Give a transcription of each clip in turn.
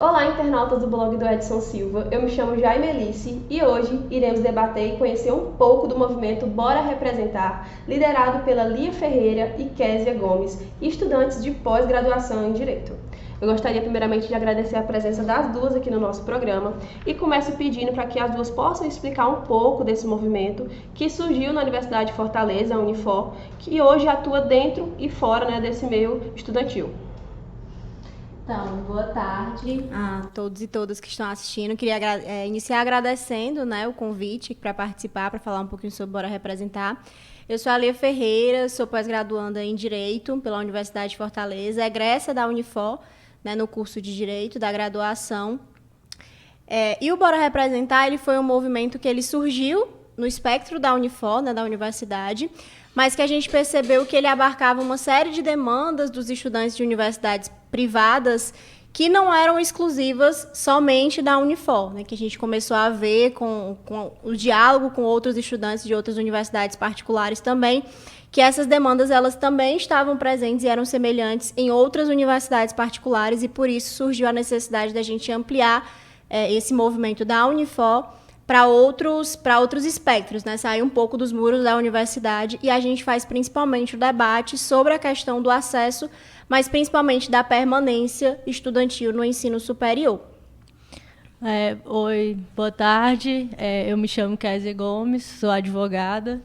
Olá, internautas do blog do Edson Silva. Eu me chamo Jaime Elice e hoje iremos debater e conhecer um pouco do movimento Bora Representar, liderado pela Lia Ferreira e Késia Gomes, estudantes de pós-graduação em Direito. Eu gostaria primeiramente de agradecer a presença das duas aqui no nosso programa e começo pedindo para que as duas possam explicar um pouco desse movimento que surgiu na Universidade de Fortaleza, a Unifor, que hoje atua dentro e fora, desse meio estudantil. Então, boa tarde a todos e todas que estão assistindo. Queria iniciar agradecendo, o convite para participar, para falar um pouquinho sobre Bora Representar. Eu sou a Lia Ferreira, sou pós-graduanda em Direito pela Universidade de Fortaleza, egressa da Unifor, no curso de Direito da graduação. E o Bora Representar ele foi um movimento que ele surgiu no espectro da Unifor, da universidade, mas que a gente percebeu que ele abarcava uma série de demandas dos estudantes de universidades privadas que não eram exclusivas somente da Unifor, que a gente começou a ver com o diálogo com outros estudantes de outras universidades particulares também, que essas demandas elas também estavam presentes e eram semelhantes em outras universidades particulares, e por isso surgiu a necessidade da gente ampliar esse movimento da Unifor para outros espectros, sair um pouco dos muros da universidade, e a gente faz principalmente o debate sobre a questão do acesso, mas principalmente da permanência estudantil no ensino superior. Oi, boa tarde. Eu me chamo Késia Gomes, sou advogada,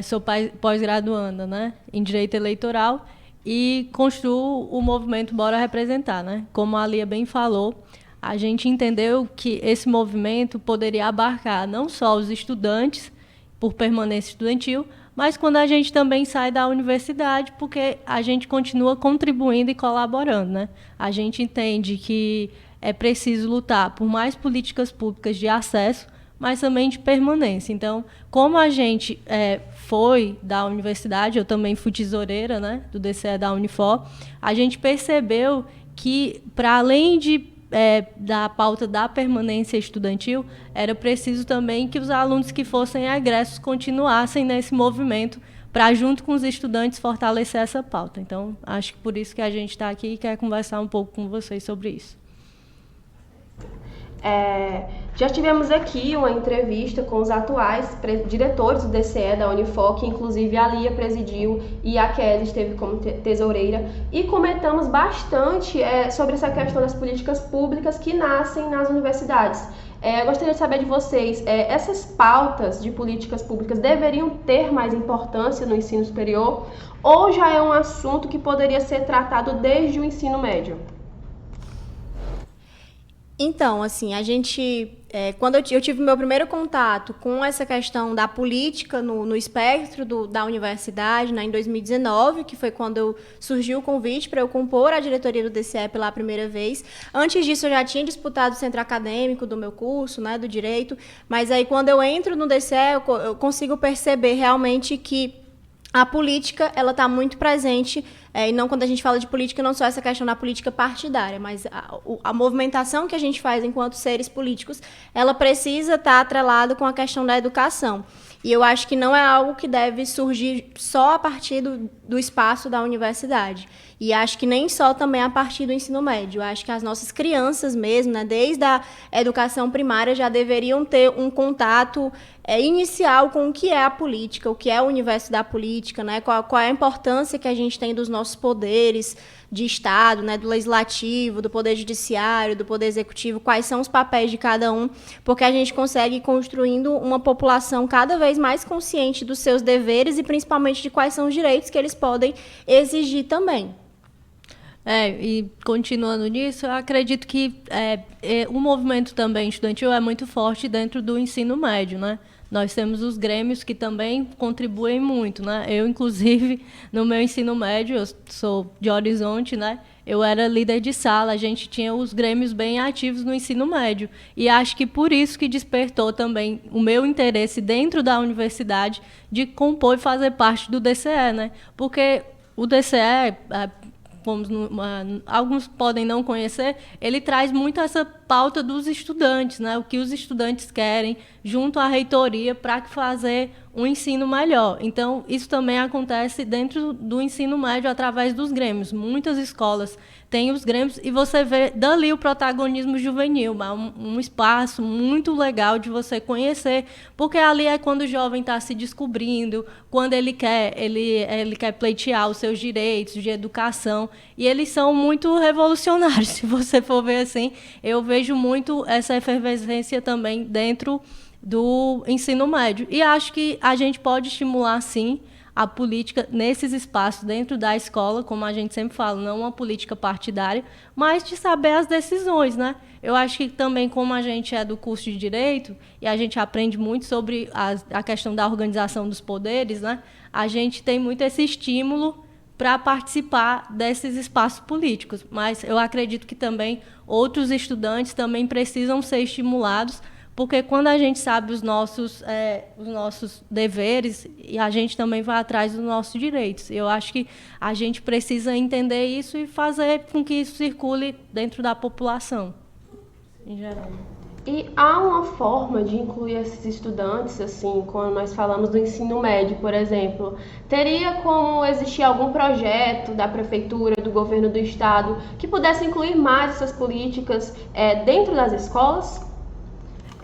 sou pós-graduanda em Direito Eleitoral e construo o movimento Bora Representar. Como a Lia bem falou, a gente entendeu que esse movimento poderia abarcar não só os estudantes por permanência estudantil, mas quando a gente também sai da universidade, porque a gente continua contribuindo e colaborando. A gente entende que é preciso lutar por mais políticas públicas de acesso, mas também de permanência. Então, como a gente foi da universidade, eu também fui tesoureira do DCE da Unifor, a gente percebeu que, para além da pauta da permanência estudantil, era preciso também que os alunos que fossem egressos continuassem nesse movimento para, junto com os estudantes, fortalecer essa pauta. Então, acho que por isso que a gente está aqui e quer conversar um pouco com vocês sobre isso. Já tivemos aqui uma entrevista com os atuais diretores do DCE da Unifor, que inclusive a Lia presidiu e a Késia esteve como tesoureira, e comentamos bastante sobre essa questão das políticas públicas que nascem nas universidades. Eu gostaria de saber de vocês, essas pautas de políticas públicas deveriam ter mais importância no ensino superior, ou já é um assunto que poderia ser tratado desde o ensino médio? Então, assim, a gente, quando eu tive meu primeiro contato com essa questão da política no espectro da universidade, em 2019, que foi quando surgiu o convite para eu compor a diretoria do DCE pela primeira vez. Antes disso, eu já tinha disputado o centro acadêmico do meu curso, do Direito, mas aí quando eu entro no DCE, eu consigo perceber realmente que a política ela está muito presente, e não, quando a gente fala de política, não só essa questão da política partidária, mas a movimentação que a gente faz enquanto seres políticos, ela precisa estar atrelada com a questão da educação. E eu acho que não é algo que deve surgir só a partir do espaço da universidade. E acho que nem só também a partir do ensino médio. Eu acho que as nossas crianças mesmo, desde a educação primária, já deveriam ter um contato inicial com o que é a política, o que é o universo da política, qual é a importância que a gente tem dos nossos poderes de Estado, do Legislativo, do Poder Judiciário, do Poder Executivo, quais são os papéis de cada um, porque a gente consegue ir construindo uma população cada vez mais consciente dos seus deveres e principalmente de quais são os direitos que eles podem exigir também. E continuando nisso, eu acredito que o movimento também estudantil é muito forte dentro do ensino médio, Nós temos os grêmios que também contribuem muito, Eu, inclusive, no meu ensino médio, eu sou de Horizonte, Eu era líder de sala, a gente tinha os grêmios bem ativos no ensino médio. E acho que por isso que despertou também o meu interesse dentro da universidade de compor e fazer parte do DCE, Porque o DCE, alguns podem não conhecer, ele traz muito essa pauta dos estudantes, o que os estudantes querem, junto à reitoria, para fazer um ensino melhor. Então, isso também acontece dentro do ensino médio através dos grêmios. Muitas escolas têm os grêmios e você vê dali o protagonismo juvenil, um espaço muito legal de você conhecer, porque ali é quando o jovem está se descobrindo, quando ele quer pleitear os seus direitos de educação, e eles são muito revolucionários, se você for ver assim. Eu vejo muito essa efervescência também dentro do ensino médio. E acho que a gente pode estimular, sim, a política nesses espaços dentro da escola, como a gente sempre fala, não uma política partidária, mas de saber as decisões, né? Eu acho que também, como a gente é do curso de Direito, e a gente aprende muito sobre a questão da organização dos poderes, né? A gente tem muito esse estímulo para participar desses espaços políticos. Mas eu acredito que também outros estudantes também precisam ser estimulados, porque quando a gente sabe os nossos deveres, e a gente também vai atrás dos nossos direitos. Eu acho que a gente precisa entender isso e fazer com que isso circule dentro da população, em geral. E há uma forma de incluir esses estudantes, assim, quando nós falamos do ensino médio, por exemplo, teria como existir algum projeto da prefeitura, do governo do estado, que pudesse incluir mais essas políticas dentro das escolas?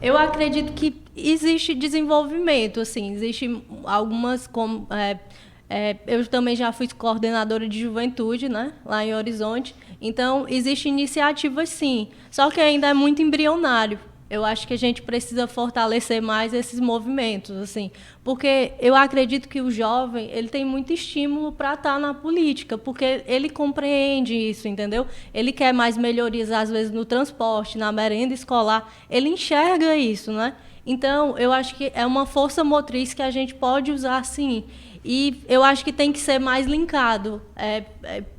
Eu acredito que existe desenvolvimento, assim, existe algumas, como eu também já fui coordenadora de juventude, né, lá em Horizonte, então existe iniciativas, sim, só que ainda é muito embrionário. Eu acho que a gente precisa fortalecer mais esses movimentos, assim, porque eu acredito que o jovem ele tem muito estímulo para estar na política, porque ele compreende isso, entendeu? Ele quer mais melhorias, às vezes, no transporte, na merenda escolar, ele enxerga isso, né? Então, eu acho que é uma força motriz que a gente pode usar, sim. E eu acho que tem que ser mais linkado. É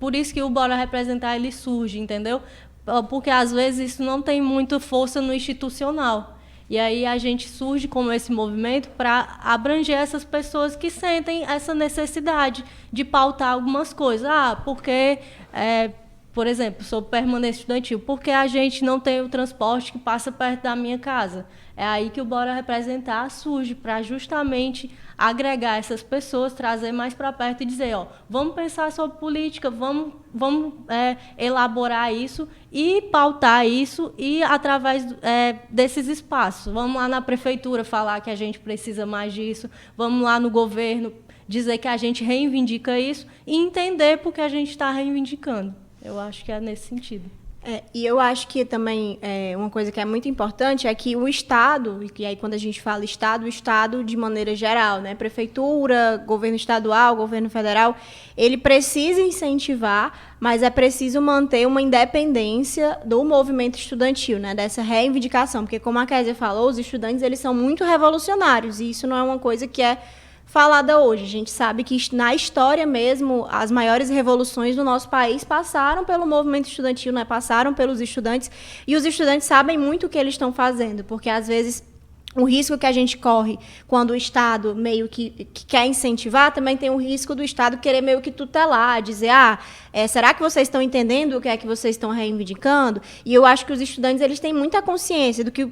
por isso que o Bora Representar ele surge, entendeu? Porque, às vezes, isso não tem muita força no institucional. E aí a gente surge como esse movimento para abranger essas pessoas que sentem essa necessidade de pautar algumas coisas. Porque, por exemplo, sou permanente estudantil, porque a gente não tem o transporte que passa perto da minha casa. É aí que o Bora Representar surge, para justamente agregar essas pessoas, trazer mais para perto e dizer, vamos pensar sobre política, vamos elaborar isso e pautar isso, e através desses espaços. Vamos lá na prefeitura falar que a gente precisa mais disso, vamos lá no governo dizer que a gente reivindica isso e entender por que a gente está reivindicando. Eu acho que é nesse sentido. E eu acho que também uma coisa que é muito importante é que o Estado, e aí quando a gente fala Estado, o Estado de maneira geral, né, prefeitura, governo estadual, governo federal, ele precisa incentivar, mas é preciso manter uma independência do movimento estudantil, né, dessa reivindicação, porque como a Kézia falou, os estudantes eles são muito revolucionários, e isso não é uma coisa que é falada hoje. A gente sabe que na história mesmo, as maiores revoluções do nosso país passaram pelo movimento estudantil, né? Passaram pelos estudantes, e os estudantes sabem muito o que eles estão fazendo, porque às vezes o risco que a gente corre quando o Estado meio que quer incentivar, também tem o risco do Estado querer meio que tutelar, dizer, será que vocês estão entendendo o que é que vocês estão reivindicando? E eu acho que os estudantes eles têm muita consciência do que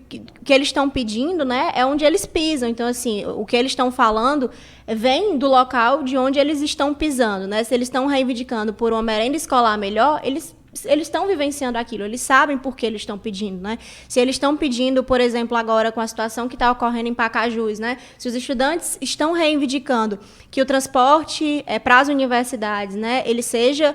eles estão pedindo, né, é onde eles pisam. Então, assim, o que eles estão falando vem do local de onde eles estão pisando, né? Se eles estão reivindicando por uma merenda escolar melhor, eles estão vivenciando aquilo, eles sabem por que eles estão pedindo, né? Se eles estão pedindo, por exemplo, agora com a situação que está ocorrendo em Pacajus, né? Se os estudantes estão reivindicando que o transporte para as universidades, né, ele seja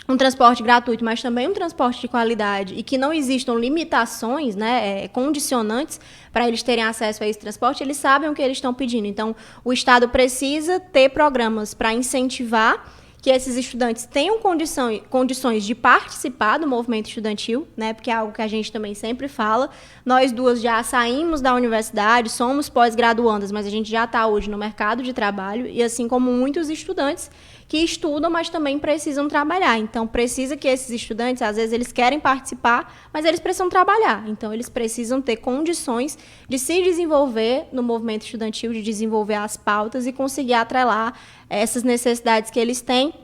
um transporte gratuito, mas também um transporte de qualidade, e que não existam limitações, né, condicionantes para eles terem acesso a esse transporte, eles sabem o que eles estão pedindo. Então, o Estado precisa ter programas para incentivar que esses estudantes tenham condições de participar do movimento estudantil, né? Porque é algo que a gente também sempre fala. Nós duas já saímos da universidade, somos pós-graduandas, mas a gente já está hoje no mercado de trabalho, e assim como muitos estudantes que estudam, mas também precisam trabalhar. Então, precisa que esses estudantes, às vezes, eles querem participar, mas eles precisam trabalhar. Então, eles precisam ter condições de se desenvolver no movimento estudantil, de desenvolver as pautas e conseguir atrelar essas necessidades que eles têm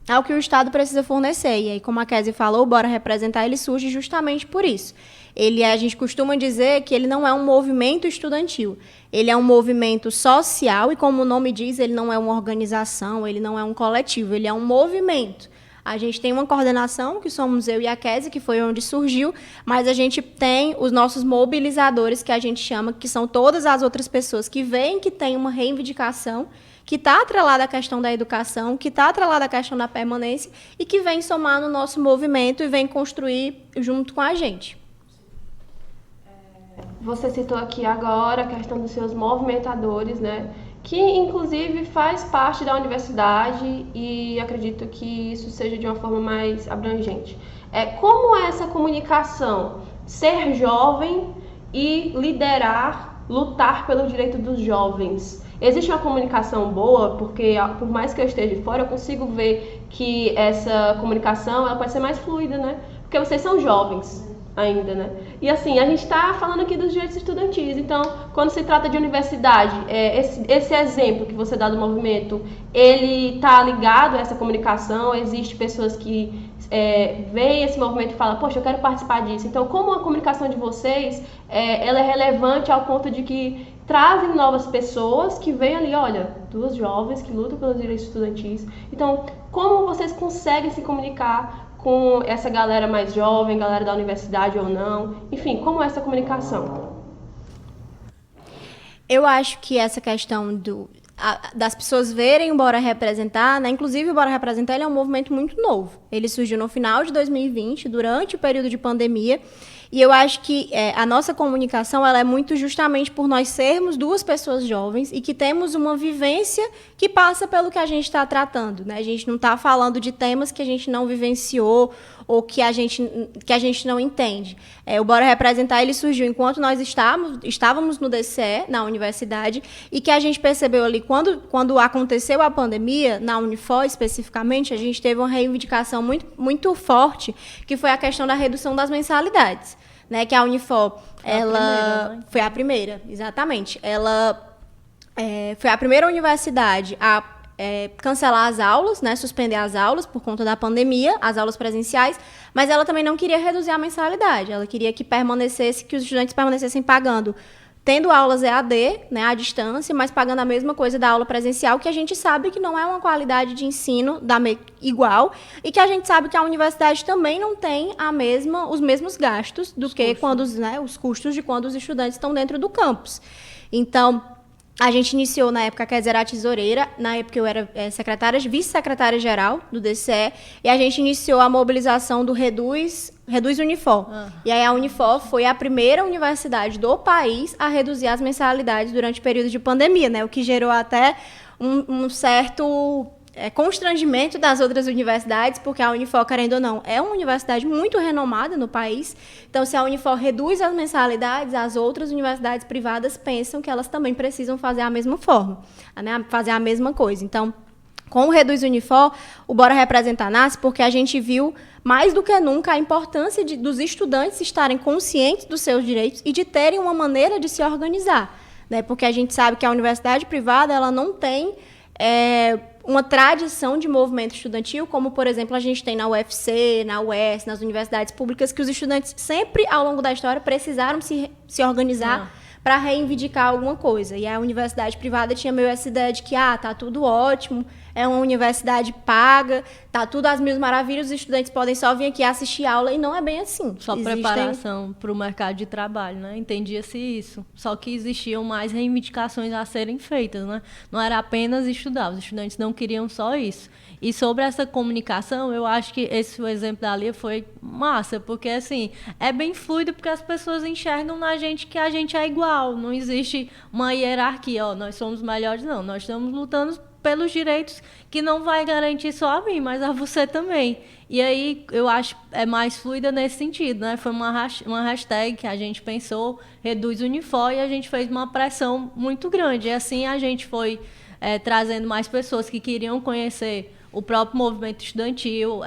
ao que o Estado precisa fornecer. E aí, como a Kézia falou, o Bora Representar, ele surge justamente por isso. A gente costuma dizer que ele não é um movimento estudantil, ele é um movimento social e, como o nome diz, ele não é uma organização, ele não é um coletivo, ele é um movimento. A gente tem uma coordenação, que somos eu e a Kézia, que foi onde surgiu, mas a gente tem os nossos mobilizadores, que a gente chama, que são todas as outras pessoas que veem que tem uma reivindicação, que está atrelada à questão da educação, que está atrelada à questão da permanência e que vem somar no nosso movimento e vem construir junto com a gente. Você citou aqui agora a questão dos seus movimentadores, né? Que inclusive faz parte da universidade e acredito que isso seja de uma forma mais abrangente. Como é essa comunicação? Ser jovem e liderar, lutar pelo direito dos jovens. Existe uma comunicação boa? Porque por mais que eu esteja de fora, eu consigo ver que essa comunicação ela pode ser mais fluida, né? Porque vocês são jovens ainda, né? E assim, a gente está falando aqui dos direitos estudantis, então, quando se trata de universidade, esse exemplo que você dá do movimento, ele está ligado a essa comunicação? Existem pessoas que veem esse movimento e falam, poxa, eu quero participar disso. Então, como a comunicação de vocês, ela é relevante ao ponto de que trazem novas pessoas que veem ali, olha, duas jovens que lutam pelos direitos estudantis. Então, como vocês conseguem se comunicar com essa galera mais jovem, galera da universidade ou não? Enfim, como é essa comunicação? Eu acho que essa questão das pessoas verem o Bora Representar, né? Inclusive o Bora Representar ele é um movimento muito novo. Ele surgiu no final de 2020, durante o período de pandemia, e eu acho que a nossa comunicação ela é muito justamente por nós sermos duas pessoas jovens e que temos uma vivência que passa pelo que a gente está tratando, né? A gente não está falando de temas que a gente não vivenciou ou que a gente não entende. O Bora Representar ele surgiu enquanto nós estávamos no DCE, na universidade, e que a gente percebeu ali, quando aconteceu a pandemia, na Unifor especificamente, a gente teve uma reivindicação muito, muito forte, que foi a questão da redução das mensalidades. Né, que a Unifor, foi a primeira, exatamente. Ela foi a primeira universidade a cancelar as aulas, né, suspender as aulas por conta da pandemia, as aulas presenciais, mas ela também não queria reduzir a mensalidade. Ela queria que os estudantes permanecessem pagando, tendo aulas EAD, né, à distância, mas pagando a mesma coisa da aula presencial, que a gente sabe que não é uma qualidade de ensino igual, e que a gente sabe que a universidade também não tem os mesmos gastos do que os custos de quando os estudantes estão dentro do campus. Então, a gente iniciou, na época, a Kézia era a tesoureira, na época eu era vice-secretária-geral do DCE, e a gente iniciou a mobilização do Reduz Unifor. E aí a Unifor foi a primeira universidade do país a reduzir as mensalidades durante o período de pandemia, né? O que gerou até um certo constrangimento das outras universidades, porque a Unifor, querendo ou não, é uma universidade muito renomada no país. Então, se a Unifor reduz as mensalidades, as outras universidades privadas pensam que elas também precisam fazer a mesma forma, né? Fazer a mesma coisa. Então, com o Reduz Unifor, o Bora Representar nasce porque a gente viu, mais do que nunca, a importância dos estudantes estarem conscientes dos seus direitos e de terem uma maneira de se organizar, né? Porque a gente sabe que a universidade privada ela não tem uma tradição de movimento estudantil, como, por exemplo, a gente tem na UFC, na UES, nas universidades públicas, que os estudantes sempre, ao longo da história, precisaram se organizar para reivindicar alguma coisa. E a universidade privada tinha meio essa ideia de que, tá tudo ótimo, é uma universidade paga, tá tudo às mil maravilhas, os estudantes podem só vir aqui assistir aula, e não é bem assim. Só preparação para o mercado de trabalho, né? Entendia-se isso. Só que existiam mais reivindicações a serem feitas, né? Não era apenas estudar, os estudantes não queriam só isso. E sobre essa comunicação, eu acho que o exemplo da Lia foi massa, porque assim, é bem fluido, porque as pessoas enxergam na gente que a gente é igual, não existe uma hierarquia, nós somos melhores, não, nós estamos lutando pelos direitos que não vai garantir só a mim, mas a você também. E aí, eu acho mais fluida nesse sentido, né? Foi uma hashtag que a gente pensou, Reduz Unifor, e a gente fez uma pressão muito grande. E assim a gente foi trazendo mais pessoas que queriam conhecer o próprio movimento estudantil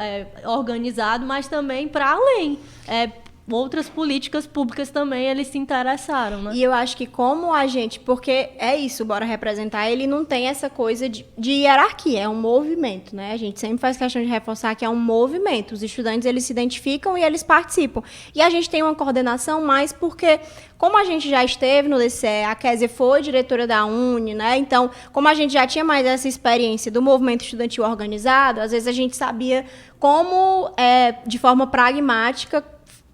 organizado, mas também para além. outras políticas públicas também eles se interessaram, né? E eu acho que como a gente, porque é isso, Bora Representar, ele não tem essa coisa de hierarquia, é um movimento, né? A gente sempre faz questão de reforçar que é um movimento. Os estudantes, eles se identificam e eles participam. E a gente tem uma coordenação mais porque, como a gente já esteve no DCE, a Kézia foi diretora da Uni, né? Então, como a gente já tinha mais essa experiência do movimento estudantil organizado, às vezes a gente sabia como, de forma pragmática,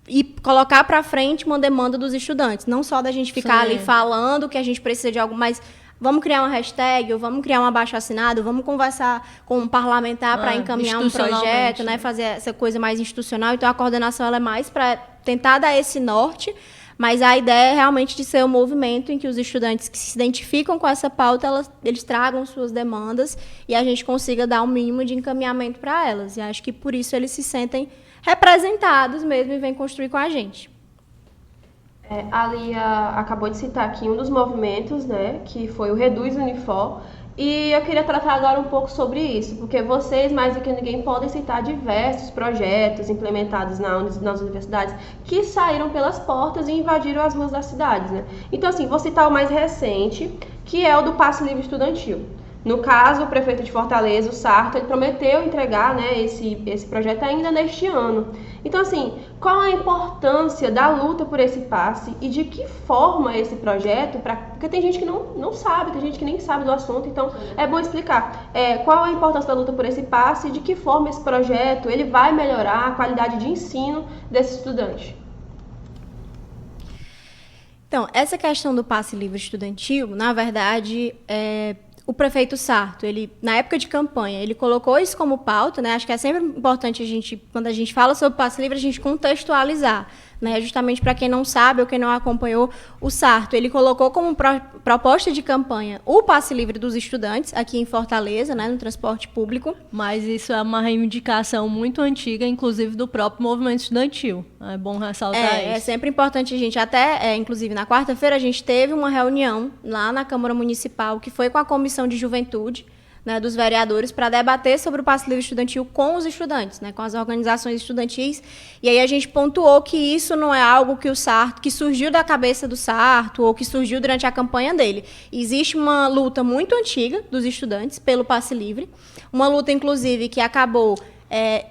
e colocar para frente uma demanda dos estudantes. Não só da gente ficar ali falando que a gente precisa de algo, mas vamos criar uma hashtag, ou vamos criar um abaixo-assinado, vamos conversar com um parlamentar para encaminhar um projeto, né? Fazer essa coisa mais institucional. Então, a coordenação ela é mais para tentar dar esse norte, mas a ideia é realmente de ser um movimento em que os estudantes que se identificam com essa pauta, eles tragam suas demandas e a gente consiga dar um mínimo de encaminhamento para elas. E acho que por isso eles se sentem representados mesmo e vêm construir com a gente. A Lia acabou de citar aqui um dos movimentos, né, que foi o Reduz Unifor, e eu queria tratar agora um pouco sobre isso, porque vocês, mais do que ninguém, podem citar diversos projetos implementados nas universidades que saíram pelas portas e invadiram as ruas das cidades, né? Então, assim, vou citar o mais recente, que é o do Passe Livre Estudantil. No caso, o prefeito de Fortaleza, o Sarto, ele prometeu entregar, né, esse projeto ainda neste ano. Então, assim, qual a importância da luta por esse passe e de que forma esse projeto, porque tem gente que não sabe, tem gente que nem sabe do assunto, então é bom explicar qual a importância da luta por esse passe e de que forma esse projeto ele vai melhorar a qualidade de ensino desse estudante. Então, essa questão do passe livre estudantil, na verdade, o prefeito Sarto, ele, na época de campanha, ele colocou isso como pauta, né? Acho que é sempre importante quando a gente fala sobre passe livre, a gente contextualizar, né? Justamente para quem não sabe ou quem não acompanhou o Sarto, ele colocou como proposta de campanha o passe livre dos estudantes aqui em Fortaleza, né? No transporte público. Mas isso é uma reivindicação muito antiga, inclusive do próprio movimento estudantil. É bom ressaltar isso. É sempre importante a gente, inclusive na quarta-feira, a gente teve uma reunião lá na Câmara Municipal, que foi com a Comissão de Juventude, né, dos vereadores, para debater sobre o passe livre estudantil com os estudantes, né, com as organizações estudantis. E aí a gente pontuou que isso não é algo que surgiu da cabeça do Sarto ou que surgiu durante a campanha dele. Existe uma luta muito antiga dos estudantes pelo passe livre, uma luta, inclusive, que acabou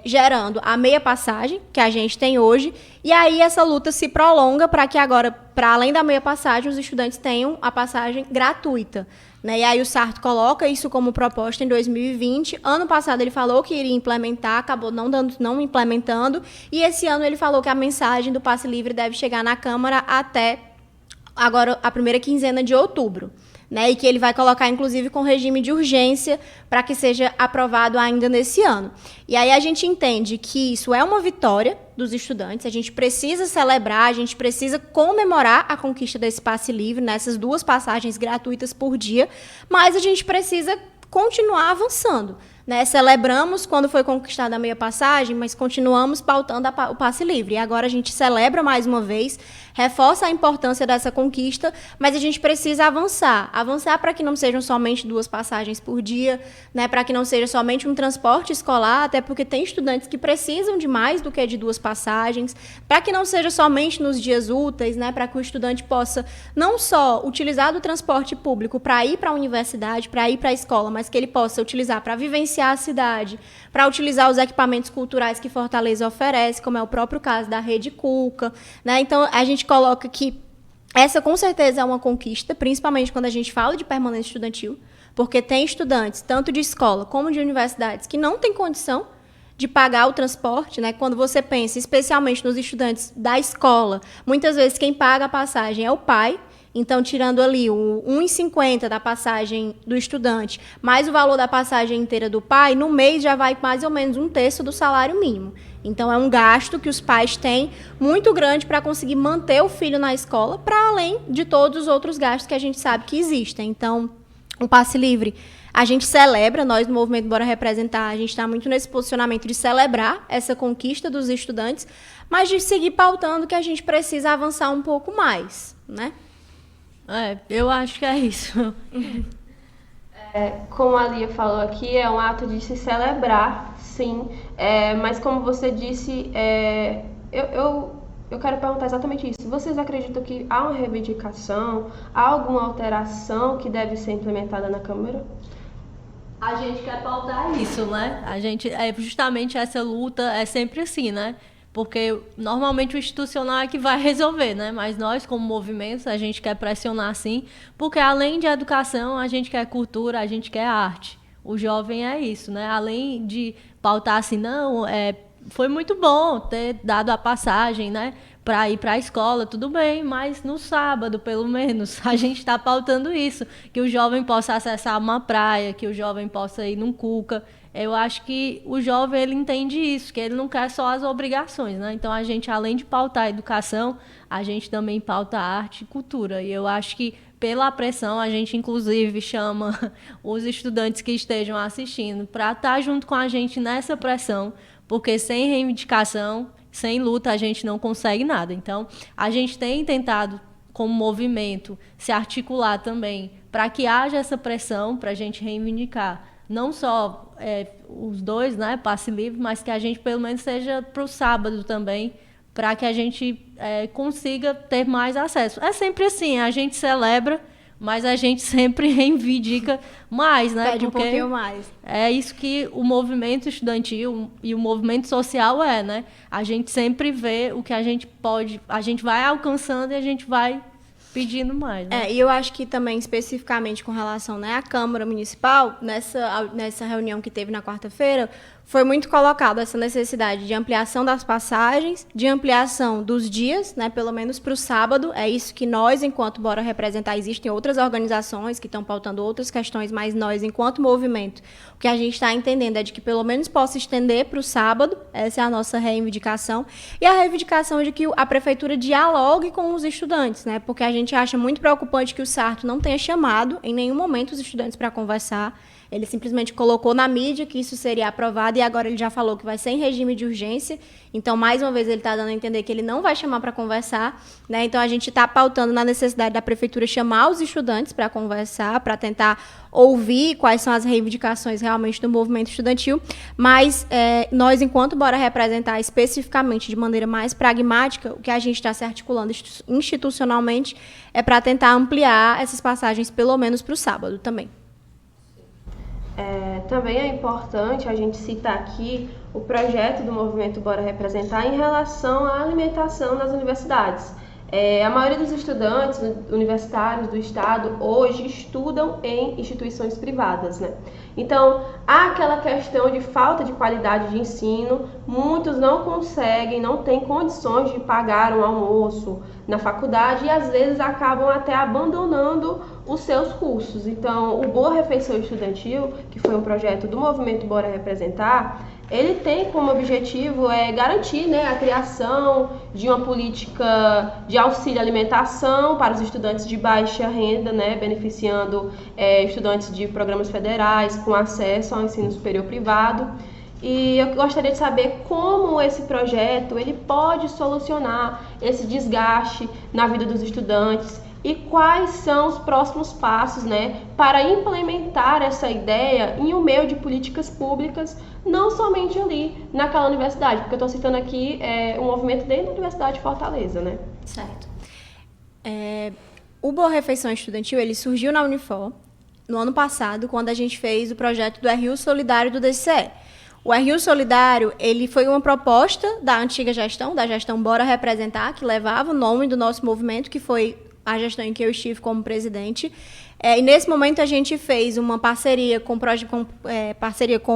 gerando a meia passagem que a gente tem hoje, e aí essa luta se prolonga para que agora, para além da meia passagem, os estudantes tenham a passagem gratuita, né? E aí o Sarto coloca isso como proposta em 2020. Ano passado ele falou que iria implementar, acabou não implementando, e esse ano ele falou que a mensagem do passe livre deve chegar na Câmara até agora a primeira quinzena de outubro. Né, e que ele vai colocar, inclusive, com regime de urgência para que seja aprovado ainda nesse ano. E aí a gente entende que isso é uma vitória dos estudantes, a gente precisa celebrar, a gente precisa comemorar a conquista desse passe livre, nessas 2 passagens gratuitas por dia, mas a gente precisa continuar avançando. Né? Celebramos quando foi conquistada a meia passagem, mas continuamos pautando o passe livre. E agora a gente celebra mais uma vez, reforça a importância dessa conquista, mas a gente precisa avançar para que não sejam somente 2 passagens por dia, né? Para que não seja somente um transporte escolar, até porque tem estudantes que precisam de mais do que de 2 passagens, para que não seja somente nos dias úteis, né? Para que o estudante possa não só utilizar do transporte público para ir para a universidade, para ir para a escola, mas que ele possa utilizar para vivenciar a cidade, para utilizar os equipamentos culturais que Fortaleza oferece, como é o próprio caso da Rede Cuca, né? Então, a gente coloca que essa, com certeza, é uma conquista, principalmente quando a gente fala de permanência estudantil, porque tem estudantes, tanto de escola como de universidades, que não têm condição de pagar o transporte, né? Quando você pensa, especialmente nos estudantes da escola, muitas vezes quem paga a passagem é o pai. Então, tirando ali o 1,50 da passagem do estudante, mais o valor da passagem inteira do pai, no mês já vai mais ou menos 1/3 do salário mínimo. Então, é um gasto que os pais têm muito grande para conseguir manter o filho na escola, para além de todos os outros gastos que a gente sabe que existem. Então, o passe livre, a gente celebra, nós no Movimento Bora Representar, a gente está muito nesse posicionamento de celebrar essa conquista dos estudantes, mas de seguir pautando que a gente precisa avançar um pouco mais, né? Eu acho que é isso. Como a Lia falou aqui, é um ato de se celebrar, sim. Mas como você disse, eu eu quero perguntar exatamente isso. Vocês acreditam que há uma reivindicação, há alguma alteração que deve ser implementada na Câmara? A gente quer pautar isso, né? A gente, justamente essa luta é sempre assim, né? Porque normalmente o institucional é que vai resolver, né? Mas nós, como movimentos, a gente quer pressionar sim, porque além de educação, a gente quer cultura, a gente quer arte. O jovem é isso, né? Além de pautar assim, não, foi muito bom ter dado a passagem, né? Para ir para a escola, tudo bem, mas no sábado, pelo menos, a gente está pautando isso, que o jovem possa acessar uma praia, que o jovem possa ir num Cuca. Eu acho que o jovem, ele entende isso, que ele não quer só as obrigações, né? Então, a gente, além de pautar a educação, a gente também pauta arte e cultura. E eu acho que, pela pressão, a gente, inclusive, chama os estudantes que estejam assistindo para estar junto com a gente nessa pressão, porque sem reivindicação, sem luta, a gente não consegue nada. Então, a gente tem tentado, como movimento, se articular também para que haja essa pressão para a gente reivindicar. Não só os dois, né, passe livre, mas que a gente, pelo menos, seja para o sábado também, para que a gente consiga ter mais acesso. É sempre assim, a gente celebra, mas a gente sempre reivindica mais, né? Pede um pouquinho mais. É isso que o movimento estudantil e o movimento social né? A gente sempre vê o que a gente pode, a gente vai alcançando e a gente vai pedindo mais, né? E eu acho que também, especificamente com relação, né, à Câmara Municipal, nessa reunião que teve na quarta-feira, foi muito colocado essa necessidade de ampliação das passagens, de ampliação dos dias, né, pelo menos para o sábado. É isso que nós, enquanto Bora Representar, existem outras organizações que estão pautando outras questões, mas nós, enquanto movimento, o que a gente está entendendo é de que pelo menos possa estender para o sábado. Essa é a nossa reivindicação. E a reivindicação é de que a Prefeitura dialogue com os estudantes, né, porque a gente acha muito preocupante que o Sarto não tenha chamado em nenhum momento os estudantes para conversar. Ele simplesmente colocou na mídia que isso seria aprovado e agora ele já falou que vai ser em regime de urgência. Então, mais uma vez, ele está dando a entender que ele não vai chamar para conversar, né? Então, a gente está pautando na necessidade da Prefeitura chamar os estudantes para conversar, para tentar ouvir quais são as reivindicações realmente do movimento estudantil. Mas nós, enquanto Bora Representar especificamente de maneira mais pragmática, o que a gente está se articulando institucionalmente é para tentar ampliar essas passagens, pelo menos para o sábado também. Também é importante a gente citar aqui o projeto do movimento Bora Representar em relação à alimentação nas universidades. A maioria dos estudantes universitários do estado hoje estudam em instituições privadas, né? Então, há aquela questão de falta de qualidade de ensino, muitos não conseguem, não têm condições de pagar um almoço na faculdade e às vezes acabam até abandonando os seus cursos. Então, o Boa Refeição Estudantil, que foi um projeto do movimento Bora Representar, ele tem como objetivo garantir, né, a criação de uma política de auxílio à alimentação para os estudantes de baixa renda, né, beneficiando estudantes de programas federais com acesso ao ensino superior privado. E eu gostaria de saber como esse projeto ele pode solucionar esse desgaste na vida dos estudantes e quais são os próximos passos, né, para implementar essa ideia em um meio de políticas públicas, não somente ali naquela universidade, porque eu estou citando aqui um movimento dentro da Universidade de Fortaleza, né? Certo. O Boa Refeição Estudantil ele surgiu na Unifor no ano passado, quando a gente fez o projeto do RU Solidário do DCE. O RU Solidário ele foi uma proposta da antiga gestão, da gestão Bora Representar, que levava o nome do nosso movimento, que foi a gestão em que eu estive como presidente. E nesse momento a gente fez uma parceria com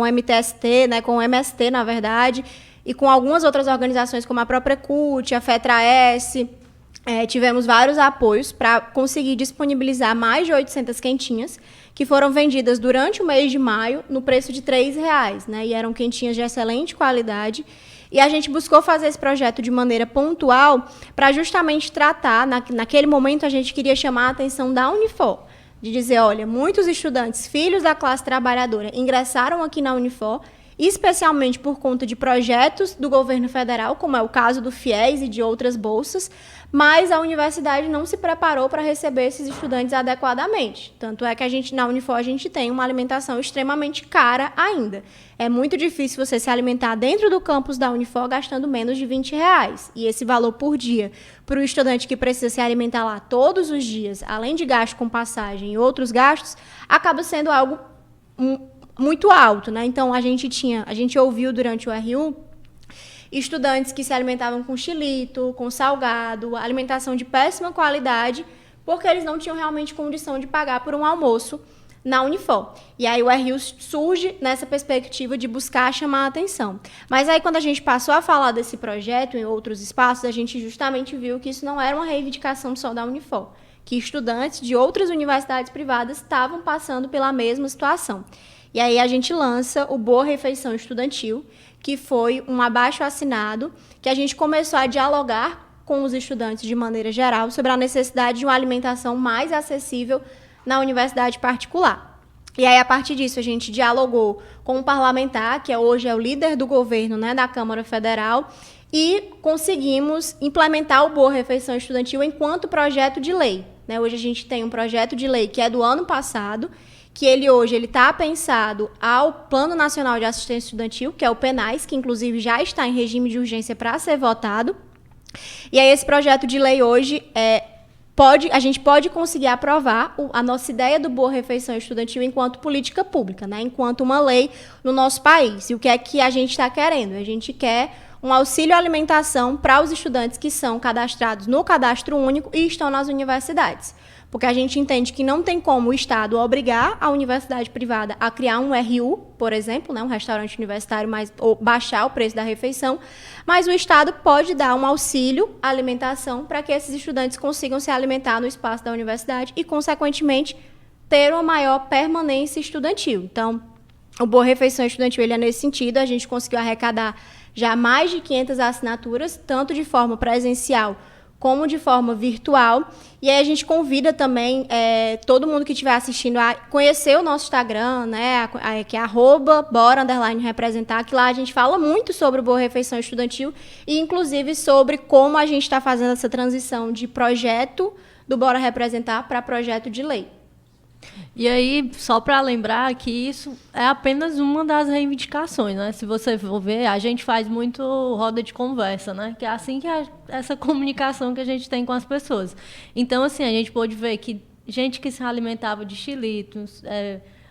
o MTST, né, com o MST, na verdade, e com algumas outras organizações, como a própria CUT, a FETRA-S. Tivemos vários apoios para conseguir disponibilizar mais de 800 quentinhas, que foram vendidas durante o mês de maio no preço de R$3, né, e eram quentinhas de excelente qualidade. E a gente buscou fazer esse projeto de maneira pontual para justamente tratar, naquele momento a gente queria chamar a atenção da Unifor, de dizer, olha, muitos estudantes, filhos da classe trabalhadora, ingressaram aqui na Unifor, especialmente por conta de projetos do governo federal, como é o caso do FIES e de outras bolsas, mas a universidade não se preparou para receber esses estudantes adequadamente. Tanto é que na Unifor a gente tem uma alimentação extremamente cara ainda. É muito difícil você se alimentar dentro do campus da Unifor gastando menos de R$ 20. E esse valor por dia, para o estudante que precisa se alimentar lá todos os dias, além de gasto com passagem e outros gastos, acaba sendo algo muito alto, né? Então, a gente ouviu durante o R1 estudantes que se alimentavam com xilito, com salgado, alimentação de péssima qualidade, porque eles não tinham realmente condição de pagar por um almoço na Unifor. E aí o RU surge nessa perspectiva de buscar chamar a atenção. Mas aí quando a gente passou a falar desse projeto em outros espaços, a gente justamente viu que isso não era uma reivindicação só da Unifor, que estudantes de outras universidades privadas estavam passando pela mesma situação. E aí a gente lança o Boa Refeição Estudantil, que foi um abaixo-assinado, que a gente começou a dialogar com os estudantes de maneira geral sobre a necessidade de uma alimentação mais acessível na universidade particular. E aí, a partir disso, a gente dialogou com um parlamentar, que hoje é o líder do governo, né, da Câmara Federal, e conseguimos implementar o Boa Refeição Estudantil enquanto projeto de lei. Né? Hoje a gente tem um projeto de lei que é do ano passado, que ele está pensado ao Plano Nacional de Assistência Estudantil, que é o PNAES, que inclusive já está em regime de urgência para ser votado. E aí esse projeto de lei hoje a gente pode conseguir aprovar a nossa ideia do Boa Refeição Estudantil enquanto política pública, né? Enquanto uma lei no nosso país. E o que é que a gente está querendo? A gente quer um auxílio alimentação para os estudantes que são cadastrados no Cadastro Único e estão nas universidades. Porque a gente entende que não tem como o Estado obrigar a universidade privada a criar um RU, por exemplo, né, um restaurante universitário, ou baixar o preço da refeição, mas o Estado pode dar um auxílio à alimentação para que esses estudantes consigam se alimentar no espaço da universidade e, consequentemente, ter uma maior permanência estudantil. Então, o Boa Refeição Estudantil ele é nesse sentido. A gente conseguiu arrecadar já mais de 500 assinaturas, tanto de forma presencial como de forma virtual. E aí a gente convida também todo mundo que estiver assistindo a conhecer o nosso Instagram, né, que é @bora_representar, que lá a gente fala muito sobre o Boa Refeição Estudantil e, inclusive, sobre como a gente está fazendo essa transição de projeto do Bora Representar para projeto de lei. E aí, só para lembrar que isso é apenas uma das reivindicações, né? Se você for ver, a gente faz muito roda de conversa, né? Que é assim que essa comunicação que a gente tem com as pessoas. Então, assim, a gente pôde ver que gente que se alimentava de xilitos,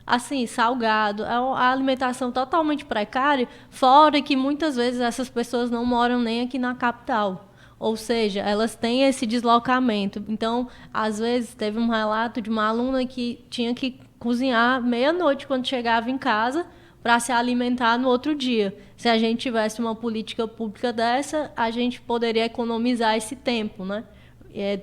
assim, salgado, é uma alimentação totalmente precária, fora que muitas vezes essas pessoas não moram nem aqui na capital. Ou seja, elas têm esse deslocamento. Então, às vezes, teve um relato de uma aluna que tinha que cozinhar meia-noite quando chegava em casa para se alimentar no outro dia. Se a gente tivesse uma política pública dessa, a gente poderia economizar esse tempo, né?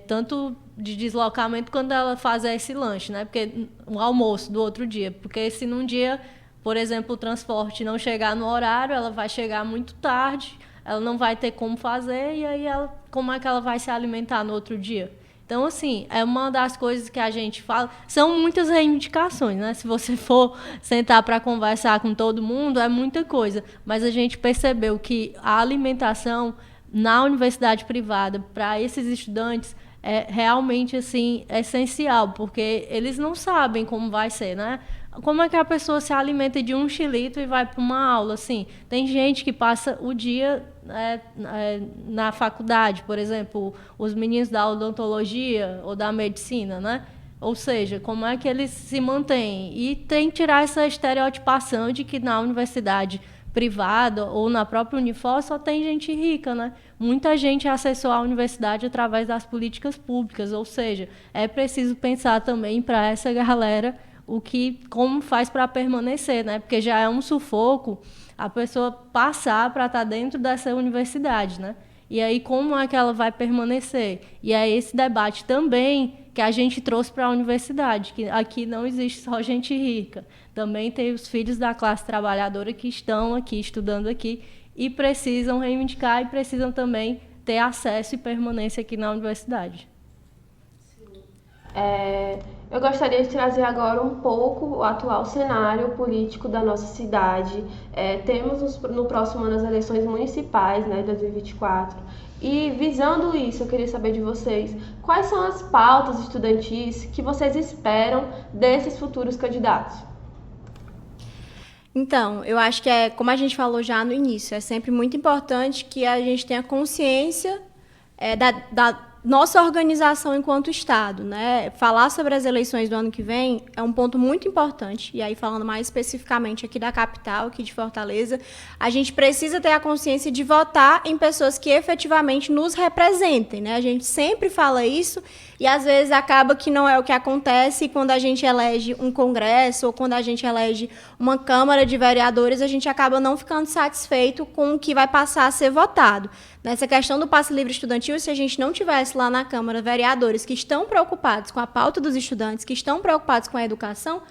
Tanto de deslocamento quanto ela fazer esse lanche, né? Porque o almoço do outro dia. Porque se num dia, por exemplo, o transporte não chegar no horário, ela vai chegar muito tarde, ela não vai ter como fazer, e aí como é que ela vai se alimentar no outro dia? Então, assim, é uma das coisas que a gente fala. São muitas reivindicações, né? Se você for sentar para conversar com todo mundo, é muita coisa. Mas a gente percebeu que a alimentação na universidade privada, para esses estudantes, é realmente, assim, essencial, porque eles não sabem como vai ser, né? Como é que a pessoa se alimenta de um xilito e vai para uma aula? Assim, tem gente que passa o dia na faculdade, por exemplo, os meninos da odontologia ou da medicina, né? Ou seja, como é que eles se mantêm? E tem que tirar essa estereotipação de que na universidade privada ou na própria Unifor só tem gente rica, né? Muita gente acessou a universidade através das políticas públicas, ou seja, é preciso pensar também para essa galera como faz para permanecer, né? Porque já é um sufoco a pessoa passar para estar dentro dessa universidade, né? E aí como é que ela vai permanecer? E é esse debate também que a gente trouxe para a universidade, que aqui não existe só gente rica. Também tem os filhos da classe trabalhadora que estão aqui, estudando aqui, e precisam reivindicar e precisam também ter acesso e permanência aqui na universidade. Eu gostaria de trazer agora um pouco o atual cenário político da nossa cidade. Temos no próximo ano as eleições municipais, né, 2024, E visando isso, eu queria saber de vocês, quais são as pautas estudantis que vocês esperam desses futuros candidatos? Então, eu acho que como a gente falou já no início, é sempre muito importante que a gente tenha consciência da nossa organização enquanto Estado, né? Falar sobre as eleições do ano que vem é um ponto muito importante, e aí falando mais especificamente aqui da capital, aqui de Fortaleza, a gente precisa ter a consciência de votar em pessoas que efetivamente nos representem, né? A gente sempre fala isso e às vezes acaba que não é o que acontece quando a gente elege um congresso ou quando a gente elege uma Câmara de Vereadores, a gente acaba não ficando satisfeito com o que vai passar a ser votado. Nessa questão do passe livre estudantil, se a gente não tivesse lá na Câmara vereadores que estão preocupados com a pauta dos estudantes, que estão preocupados com a educação,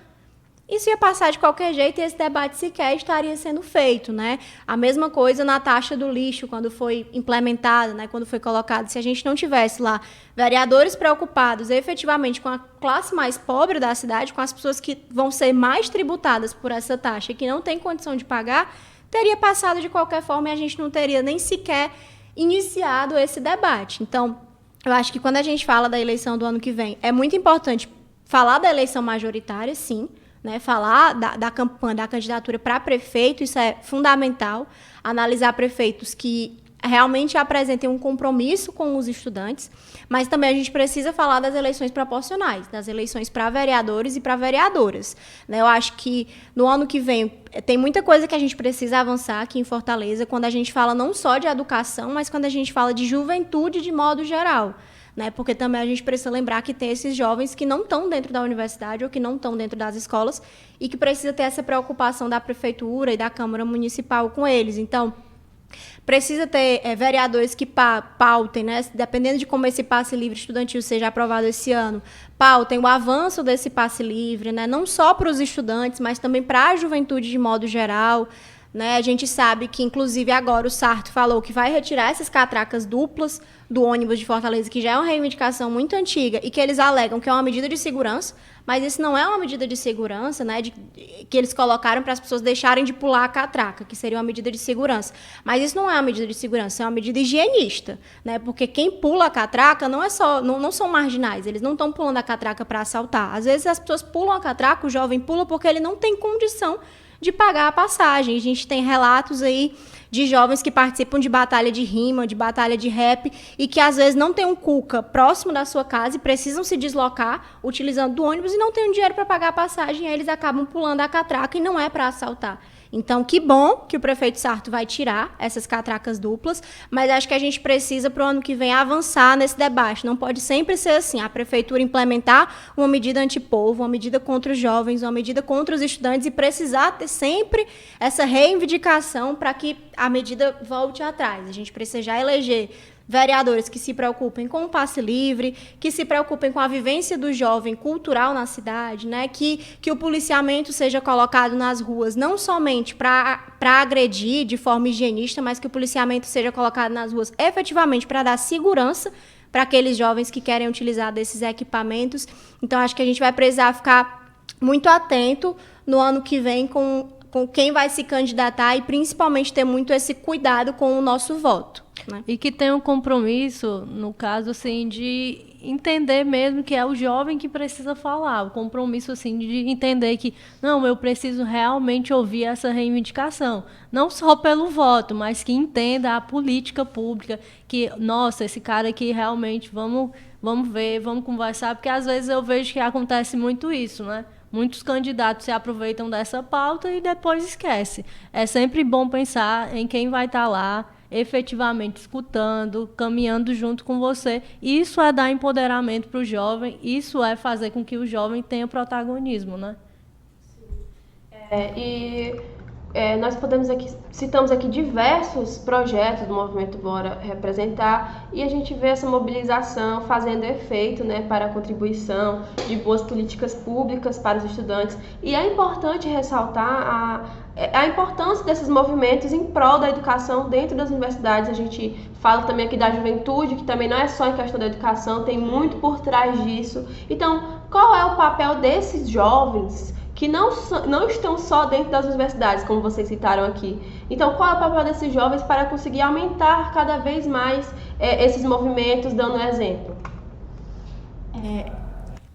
isso ia passar de qualquer jeito e esse debate sequer estaria sendo feito, né? A mesma coisa na taxa do lixo, quando foi implementada, né? Quando foi colocada. Se a gente não tivesse lá vereadores preocupados efetivamente com a classe mais pobre da cidade, com as pessoas que vão ser mais tributadas por essa taxa e que não têm condição de pagar, teria passado de qualquer forma e a gente não teria nem sequer iniciado esse debate. Então, eu acho que quando a gente fala da eleição do ano que vem, é muito importante falar da eleição majoritária, sim, né? Falar da campanha, da candidatura para prefeito, isso é fundamental. Analisar prefeitos que realmente apresentem um compromisso com os estudantes, mas também a gente precisa falar das eleições proporcionais, das eleições para vereadores e para vereadoras, né? Eu acho que no ano que vem tem muita coisa que a gente precisa avançar aqui em Fortaleza, quando a gente fala não só de educação, mas quando a gente fala de juventude de modo geral, né? Porque também a gente precisa lembrar que tem esses jovens que não estão dentro da universidade ou que não estão dentro das escolas e que precisa ter essa preocupação da prefeitura e da Câmara Municipal com eles. Então, precisa ter vereadores que pautem, né? Dependendo de como esse passe livre estudantil seja aprovado esse ano, pautem o avanço desse passe livre, né? Não só para os estudantes, mas também para a juventude de modo geral, né? A gente sabe que, inclusive, agora o Sarto falou que vai retirar essas catracas duplas do ônibus de Fortaleza, que já é uma reivindicação muito antiga e que eles alegam que é uma medida de segurança, mas isso não é uma medida de segurança, né, que eles colocaram para as pessoas deixarem de pular a catraca, que seria uma medida de segurança. Mas isso não é uma medida de segurança, é uma medida higienista, né, porque quem pula a catraca não são marginais, eles não estão pulando a catraca para assaltar. Às vezes as pessoas pulam a catraca, o jovem pula porque ele não tem condição de pagar a passagem. A gente tem relatos aí de jovens que participam de batalha de rima, de batalha de rap, e que às vezes não tem um cuca próximo da sua casa e precisam se deslocar utilizando do ônibus e não tem dinheiro para pagar a passagem, e aí eles acabam pulando a catraca e não é para assaltar. Então, que bom que o prefeito Sarto vai tirar essas catracas duplas, mas acho que a gente precisa, para o ano que vem, avançar nesse debate. Não pode sempre ser assim, a prefeitura implementar uma medida antipovo, uma medida contra os jovens, uma medida contra os estudantes e precisar ter sempre essa reivindicação para que a medida volte atrás. A gente precisa já eleger vereadores que se preocupem com o passe livre, que se preocupem com a vivência do jovem cultural na cidade, né? Que o policiamento seja colocado nas ruas não somente para agredir de forma higienista, mas que o policiamento seja colocado nas ruas efetivamente para dar segurança para aqueles jovens que querem utilizar desses equipamentos. Então, acho que a gente vai precisar ficar muito atento no ano que vem com quem vai se candidatar e principalmente ter muito esse cuidado com o nosso voto, né? E que tem um compromisso, no caso, assim, de entender mesmo que é o jovem que precisa falar, o compromisso, assim, de entender que, não, eu preciso realmente ouvir essa reivindicação, não só pelo voto, mas que entenda a política pública, que, nossa, esse cara aqui realmente, vamos ver, vamos conversar, porque às vezes eu vejo que acontece muito isso, né? Muitos candidatos se aproveitam dessa pauta e depois esquece. É sempre bom pensar em quem vai estar lá, efetivamente escutando, caminhando junto com você. Isso é dar empoderamento para o jovem, isso é fazer com que o jovem tenha protagonismo, né? Nós citamos aqui diversos projetos do Movimento Bora Representar e a gente vê essa mobilização fazendo efeito, né, para a contribuição de boas políticas públicas para os estudantes. E é importante ressaltar a importância desses movimentos em prol da educação dentro das universidades. A gente fala também aqui da juventude, que também não é só em questão da educação, tem muito por trás disso. Então, qual é o papel desses jovens que não estão só dentro das universidades, como vocês citaram aqui. Então, qual é o papel desses jovens para conseguir aumentar cada vez mais esses movimentos, dando exemplo?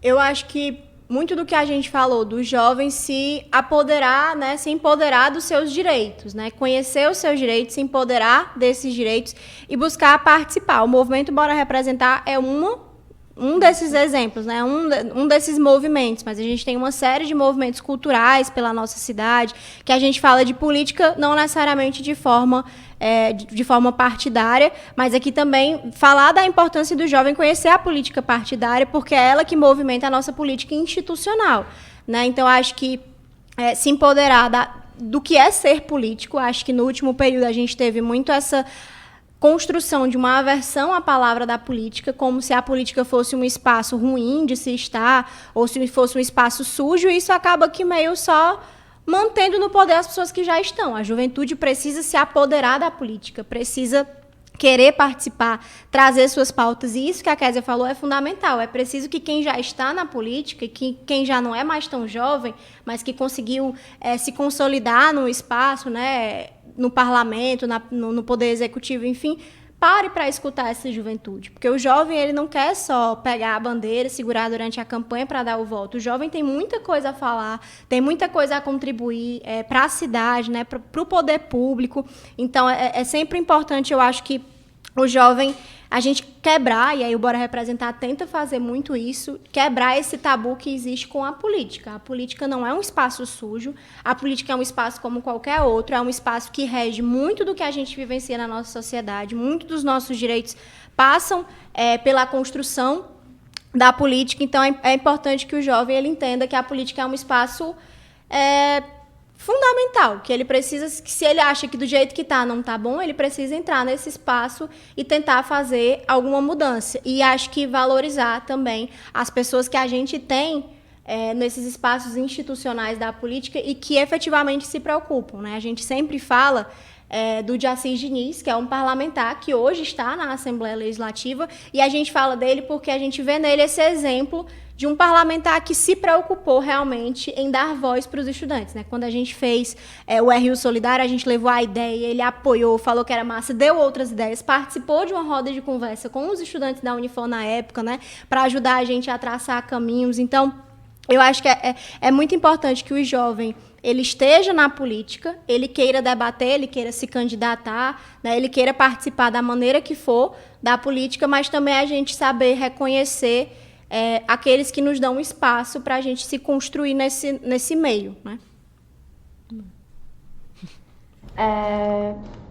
Eu acho que muito do que a gente falou dos jovens se apoderar, né, se empoderar dos seus direitos, né, conhecer os seus direitos, se empoderar desses direitos e buscar participar. O movimento Bora Representar é um desses exemplos, né? Um desses movimentos, mas a gente tem uma série de movimentos culturais pela nossa cidade, que a gente fala de política não necessariamente de forma partidária, mas aqui também falar da importância do jovem conhecer a política partidária, porque é ela que movimenta a nossa política institucional, né? Então, acho que se empoderar do que é ser político, acho que no último período a gente teve muito essa construção de uma aversão à palavra da política, como se a política fosse um espaço ruim de se estar, ou se fosse um espaço sujo, e isso acaba que meio só mantendo no poder as pessoas que já estão. A juventude precisa se apoderar da política, precisa querer participar, trazer suas pautas, e isso que a Kézia falou é fundamental. É preciso que quem já está na política, que quem já não é mais tão jovem, mas que conseguiu se consolidar no espaço, né, no parlamento, no poder executivo, enfim, pare para escutar essa juventude. Porque o jovem, ele não quer só pegar a bandeira, segurar durante a campanha para dar o voto. O jovem tem muita coisa a falar, tem muita coisa a contribuir para a cidade, né, para o poder público. Então, é sempre importante, eu acho que o jovem, a gente quebrar, e aí o Bora Representar tenta fazer muito isso, quebrar esse tabu que existe com a política. A política não é um espaço sujo, a política é um espaço como qualquer outro, é um espaço que rege muito do que a gente vivencia na nossa sociedade, muito dos nossos direitos passam pela construção da política. Então, é importante que o jovem ele entenda que a política é um espaço fundamental, que ele precisa, que se ele acha que do jeito que está não está bom, ele precisa entrar nesse espaço e tentar fazer alguma mudança. E acho que valorizar também as pessoas que a gente tem nesses espaços institucionais da política e que efetivamente se preocupam, né? A gente sempre fala do Jaci Diniz, que é um parlamentar que hoje está na Assembleia Legislativa, e a gente fala dele porque a gente vê nele esse exemplo de um parlamentar que se preocupou realmente em dar voz para os estudantes, né? Quando a gente fez o RU Solidário, a gente levou a ideia, ele apoiou, falou que era massa, deu outras ideias, participou de uma roda de conversa com os estudantes da Unifor na época, né? Para ajudar a gente a traçar caminhos. Então, eu acho que é muito importante que o jovem ele esteja na política, ele queira debater, ele queira se candidatar, né? Ele queira participar da maneira que for da política, mas também a gente saber reconhecer aqueles que nos dão espaço para a gente se construir nesse meio, né?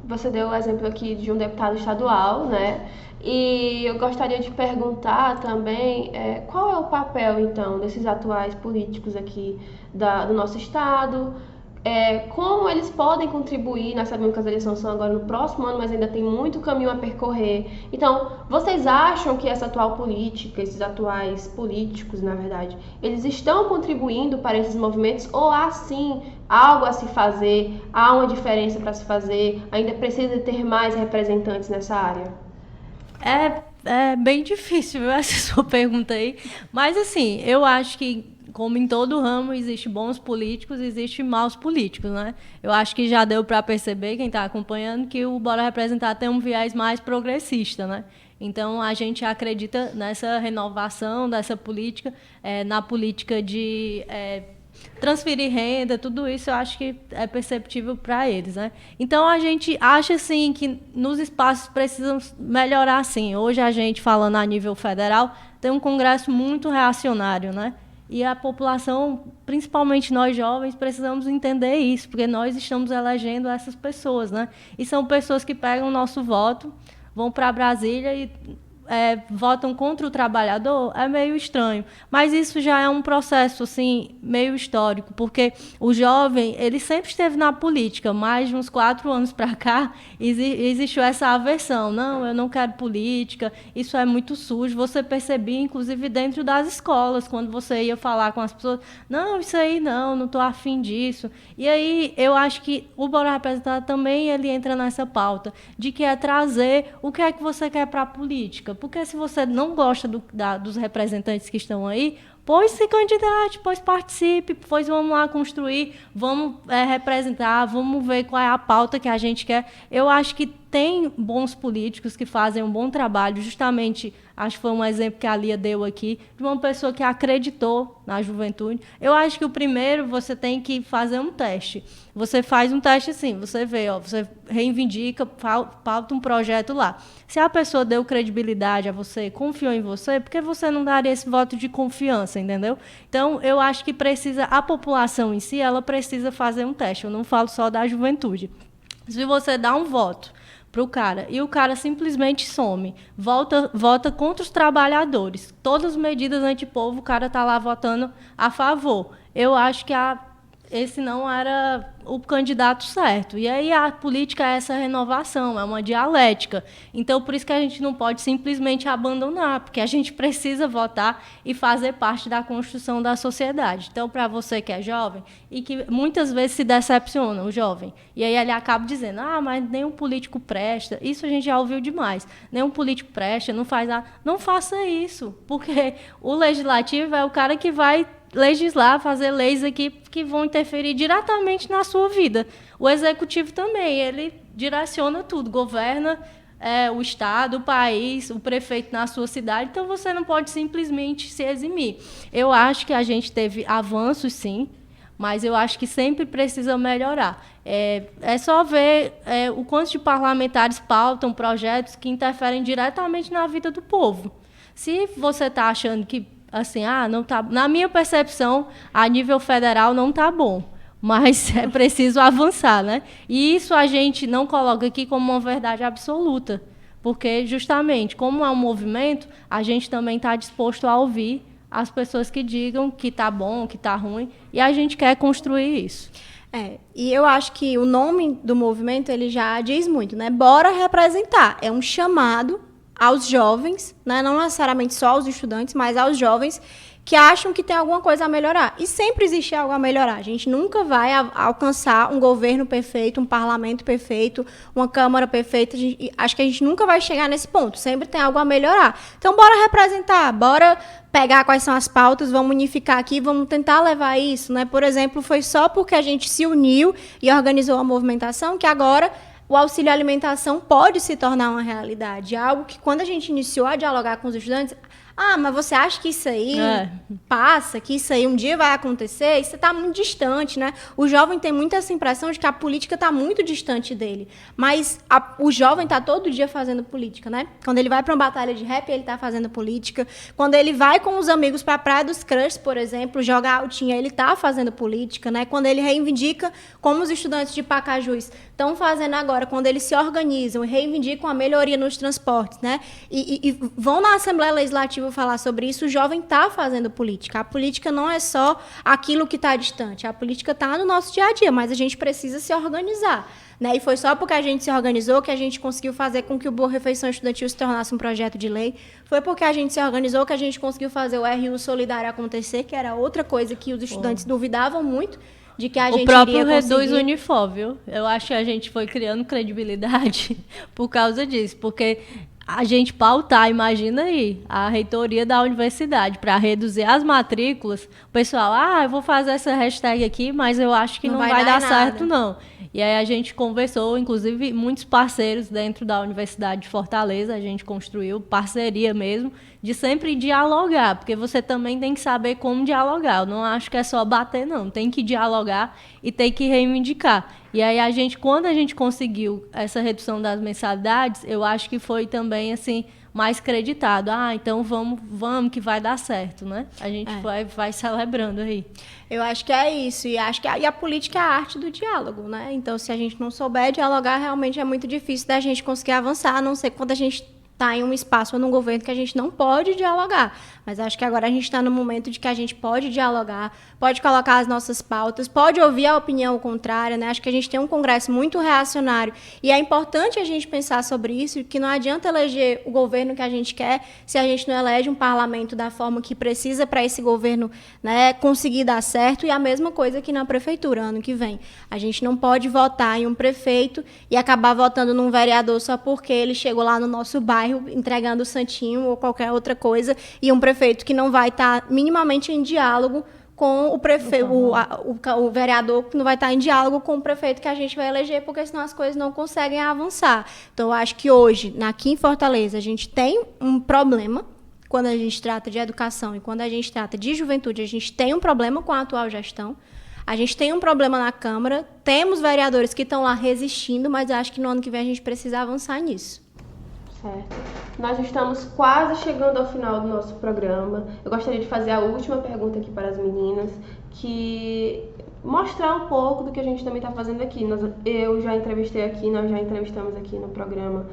Você deu o exemplo aqui de um deputado estadual, né? E eu gostaria de perguntar também qual é o papel, então, desses atuais políticos aqui do nosso estado, como eles podem contribuir. Nós sabemos que as eleições são agora no próximo ano, mas ainda tem muito caminho a percorrer. Então, vocês acham que essa atual política, esses atuais políticos, na verdade, eles estão contribuindo para esses movimentos, ou há, sim, algo a se fazer, há uma diferença para se fazer, ainda precisa ter mais representantes nessa área? É bem difícil, viu, essa sua pergunta aí. Mas, assim, eu acho que, como em todo ramo, existe bons políticos e existe maus políticos, né? Eu acho que já deu para perceber, quem está acompanhando, que o Bora Representar tem um viés mais progressista, né? Então, a gente acredita nessa renovação dessa política, na política de transferir renda, tudo isso eu acho que é perceptível para eles, né? Então, a gente acha, sim, que nos espaços precisam melhorar, sim. Hoje, a gente, falando a nível federal, tem um Congresso muito reacionário, né? E a população, principalmente nós jovens, precisamos entender isso, porque nós estamos elegendo essas pessoas, né? E são pessoas que pegam o nosso voto, vão para Brasília e votam contra o trabalhador. É meio estranho. Mas isso já é um processo assim, meio histórico, porque o jovem ele sempre esteve na política. Mais de uns 4 anos para cá, existiu essa aversão. Não, eu não quero política, isso é muito sujo. Você percebia, inclusive, dentro das escolas, quando você ia falar com as pessoas, não, isso aí não estou afim disso. E aí, eu acho que o Bora Representar também ele entra nessa pauta, de que é trazer o que é que você quer para a política. Porque se você não gosta dos representantes que estão aí, pois se candidate, pois participe, pois vamos lá construir, vamos representar, vamos ver qual é a pauta que a gente quer. Eu acho que tem bons políticos que fazem um bom trabalho, justamente, acho que foi um exemplo que a Lia deu aqui, de uma pessoa que acreditou na juventude. Eu acho que o primeiro, você tem que fazer um teste. Você faz um teste assim, você vê, você reivindica, pauta um projeto lá. Se a pessoa deu credibilidade a você, confiou em você, por que você não daria esse voto de confiança, entendeu? Então, eu acho que a população em si, ela precisa fazer um teste. Eu não falo só da juventude. Se você dá um voto para o cara, e o cara simplesmente some, vota contra os trabalhadores, todas as medidas antipovo, o cara está lá votando a favor. Eu acho que esse não era o candidato certo. E aí a política é essa renovação, é uma dialética. Então, por isso que a gente não pode simplesmente abandonar, porque a gente precisa votar e fazer parte da construção da sociedade. Então, para você que é jovem, e que muitas vezes se decepciona, o jovem, e aí ele acaba dizendo, mas nenhum político presta, isso a gente já ouviu demais, nenhum político presta, não faz nada. Não faça isso, porque o legislativo é o cara que vai legislar, fazer leis aqui que vão interferir diretamente na sua vida. O executivo também, ele direciona tudo, governa o estado, o país, o prefeito na sua cidade, então você não pode simplesmente se eximir. Eu acho que a gente teve avanços, sim, mas eu acho que sempre precisa melhorar. É só ver o quanto de parlamentares pautam projetos que interferem diretamente na vida do povo. Se você está achando que assim, não tá, na minha percepção, a nível federal não está bom, mas é preciso avançar, né? E isso a gente não coloca aqui como uma verdade absoluta, porque justamente, como é um movimento, a gente também está disposto a ouvir as pessoas que digam que está bom, que está ruim, e a gente quer construir isso. E eu acho que o nome do movimento ele já diz muito, né? Bora representar. É um chamado aos jovens, né? Não necessariamente só aos estudantes, mas aos jovens que acham que tem alguma coisa a melhorar. E sempre existe algo a melhorar. A gente nunca vai alcançar um governo perfeito, um parlamento perfeito, uma Câmara perfeita. Acho que a gente nunca vai chegar nesse ponto. Sempre tem algo a melhorar. Então, bora representar, bora pegar quais são as pautas, vamos unificar aqui, vamos tentar levar isso, né? Por exemplo, foi só porque a gente se uniu e organizou a movimentação que agora o auxílio alimentação pode se tornar uma realidade. Algo que, quando a gente iniciou a dialogar com os estudantes, mas você acha que isso aí passa, que isso aí um dia vai acontecer? Isso está muito distante, né? O jovem tem muito essa impressão de que a política está muito distante dele. Mas o jovem está todo dia fazendo política, né? Quando ele vai para uma batalha de rap, ele está fazendo política. Quando ele vai com os amigos para a Praia dos Crush, por exemplo, jogar altinha, ele está fazendo política, né? Quando ele reivindica, como os estudantes de Pacajus estão fazendo agora, quando eles se organizam e reivindicam a melhoria nos transportes, né? E vão na Assembleia Legislativa falar sobre isso, o jovem está fazendo política. A política não é só aquilo que está distante, a política está no nosso dia a dia, mas a gente precisa se organizar, né? E foi só porque a gente se organizou que a gente conseguiu fazer com que o Boa Refeição Estudantil se tornasse um projeto de lei. Foi porque a gente se organizou que a gente conseguiu fazer o RU Solidário acontecer, que era outra coisa que os estudantes duvidavam muito, de que a gente iria conseguir. O próprio Reduz Unifor, viu? Eu acho que a gente foi criando credibilidade por causa disso, porque a gente pautar, imagina aí, a reitoria da universidade para reduzir as matrículas, o pessoal, eu vou fazer essa hashtag aqui, mas eu acho que não vai dar certo, não. E aí a gente conversou, inclusive, muitos parceiros dentro da Universidade de Fortaleza, a gente construiu parceria mesmo, de sempre dialogar, porque você também tem que saber como dialogar. Eu não acho que é só bater, não. Tem que dialogar e tem que reivindicar. E aí, quando a gente conseguiu essa redução das mensalidades, eu acho que foi também, assim, mais creditado. Então vamos que vai dar certo, né? A gente vai celebrando aí. Eu acho que é isso. E acho que a política é a arte do diálogo, né? Então, se a gente não souber dialogar, realmente é muito difícil da gente conseguir avançar, a não ser quando a gente está em um espaço ou num governo que a gente não pode dialogar. Mas acho que agora a gente está no momento de que a gente pode dialogar, pode colocar as nossas pautas, pode ouvir a opinião contrária, né? Acho que a gente tem um Congresso muito reacionário e é importante a gente pensar sobre isso, que não adianta eleger o governo que a gente quer se a gente não elege um parlamento da forma que precisa para esse governo, né, conseguir dar certo. E a mesma coisa aqui na prefeitura, ano que vem. A gente não pode votar em um prefeito e acabar votando num vereador só porque ele chegou lá no nosso bairro entregando o santinho ou qualquer outra coisa, e um prefeito prefeito que não vai estar minimamente em diálogo com o prefeito, o vereador que não vai estar em diálogo com o prefeito que a gente vai eleger, porque senão as coisas não conseguem avançar. Então, eu acho que hoje, aqui em Fortaleza, a gente tem um problema quando a gente trata de educação e quando a gente trata de juventude, a gente tem um problema com a atual gestão. A gente tem um problema na Câmara, temos vereadores que estão lá resistindo, mas eu acho que no ano que vem a gente precisa avançar nisso. Certo. Nós estamos quase chegando ao final do nosso programa. Eu gostaria de fazer a última pergunta aqui para as meninas, que mostrar um pouco do que a gente também está fazendo aqui. Eu já entrevistei aqui, nós já entrevistamos aqui no programa